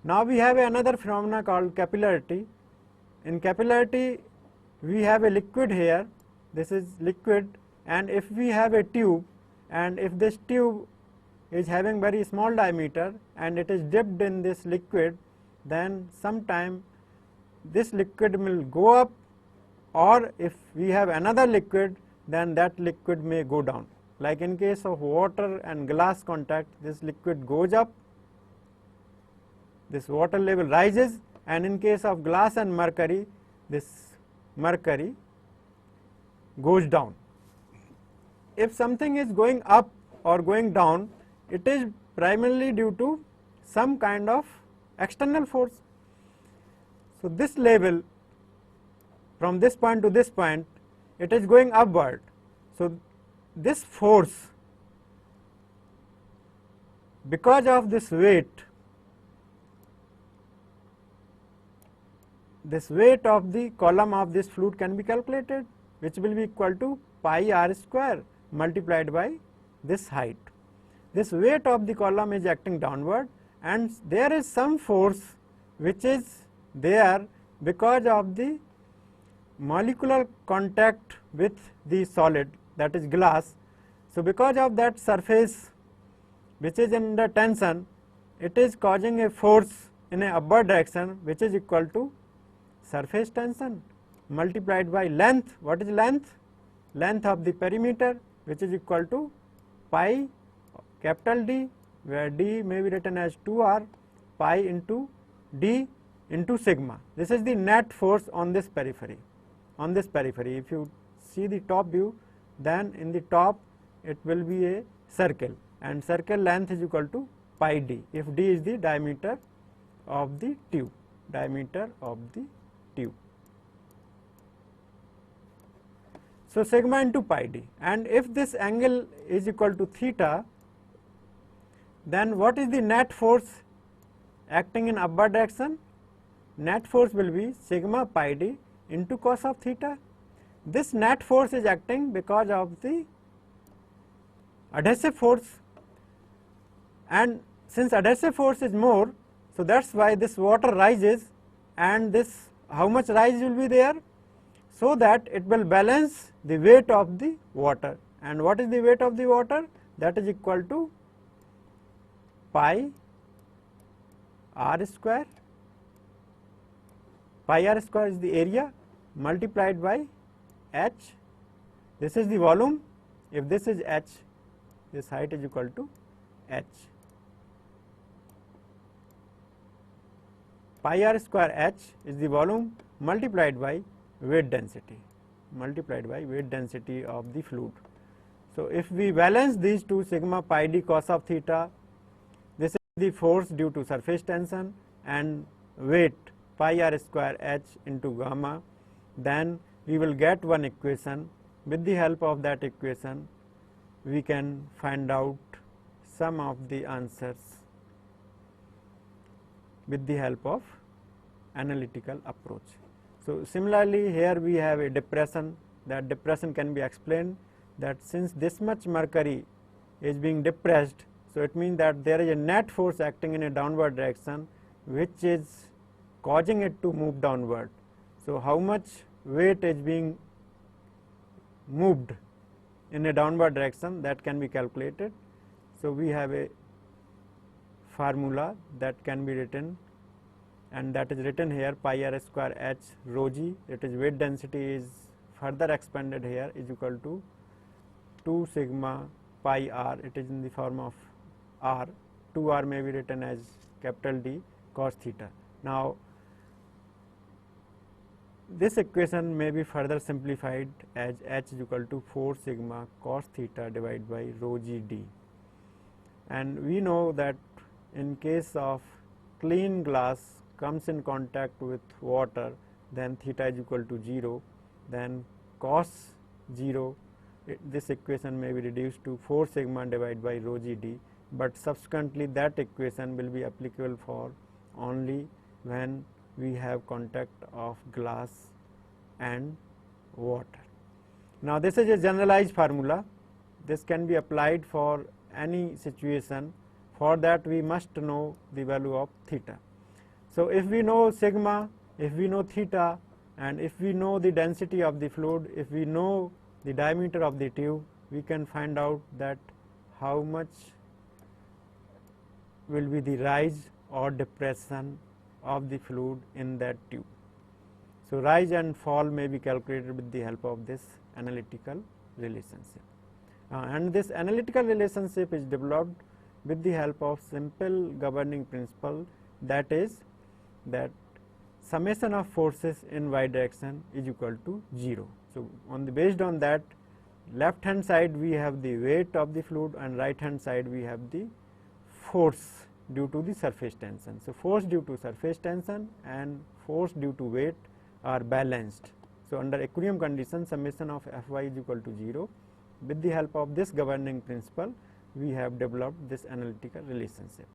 Now we have another phenomena called capillarity. In capillarity, we have a liquid here, this is liquid, and if we have a tube, and if this tube is having very small diameter and it is dipped in this liquid, then sometime this liquid will go up, or if we have another liquid, then that liquid may go down. Like in case of water and glass contact, this liquid goes up, this water level rises, and in case of glass and mercury, this mercury goes down. If something is going up or going down, it is primarily due to some kind of external force. So, this level from this point to this point, it is going upward. So, this force, because of this weight of the column of this fluid can be calculated, which will be equal to pi r square multiplied by this height. This weight of the column is acting downward, and there is some force which is there because of the molecular contact with the solid, that is glass. So, because of that surface which is under tension, it is causing a force in a upward direction which is equal to surface tension multiplied by length. What is length? Length of the perimeter, which is equal to pi capital D, where D may be written as 2r pi into D into sigma. This is the net force on this periphery. On this periphery, if you see the top view, then in the top it will be a circle, and circle length is equal to pi D, if D is the diameter of the tube, diameter of the tube. So, sigma into pi D, and if this angle is equal to theta, then what is the net force acting in upward direction? Net force will be sigma pi D into cos of theta. This net force is acting because of the adhesive force, and since adhesive force is more, so that is why this water rises, and this how much rise will be there, so that it will balance the weight of the water. And what is the weight of the water? That is equal to pi r square. Pi r square is the area multiplied by h. This is the volume. If this is h, this height is equal to h. Pi r square h is the volume multiplied by weight density, of the fluid. So, if we balance these two, sigma pi d cos of theta, this is the force due to surface tension, and weight pi r square h into gamma, then we will get one equation. With the help of that equation, we can find out some of the answers with the help of analytical approach. So, similarly, here we have a depression. That depression can be explained that since this much mercury is being depressed, so it means that there is a net force acting in a downward direction which is causing it to move downward. So, how much weight is being moved in a downward direction, that can be calculated. So, we have a formula that can be written, and that is written here, pi r square h rho g, that is weight density is further expanded here, is equal to 2 sigma pi r, it is in the form of r, 2 r may be written as capital D cos theta. Now, this equation may be further simplified as h is equal to 4 sigma cos theta divided by rho g d, and we know that in case of clean glass comes in contact with water, then theta is equal to 0, then cos 0, this equation may be reduced to 4 sigma divided by rho g d, but subsequently that equation will be applicable for only when we have contact of glass and water. Now, this is a generalized formula. This can be applied for any situation. For that, we must know the value of theta. So, if we know sigma, if we know theta, and if we know the density of the fluid, if we know the diameter of the tube, we can find out that how much will be the rise or depression of the fluid in that tube. So, rise and fall may be calculated with the help of this analytical relationship, and this analytical relationship is developed with the help of simple governing principle, that is that summation of forces in y direction is equal to 0. So, based on that, left hand side we have the weight of the fluid and right hand side we have the force due to the surface tension. So, force due to surface tension and force due to weight are balanced. So, under equilibrium condition, summation of Fy is equal to 0. With the help of this governing principle, we have developed this analytical relationship.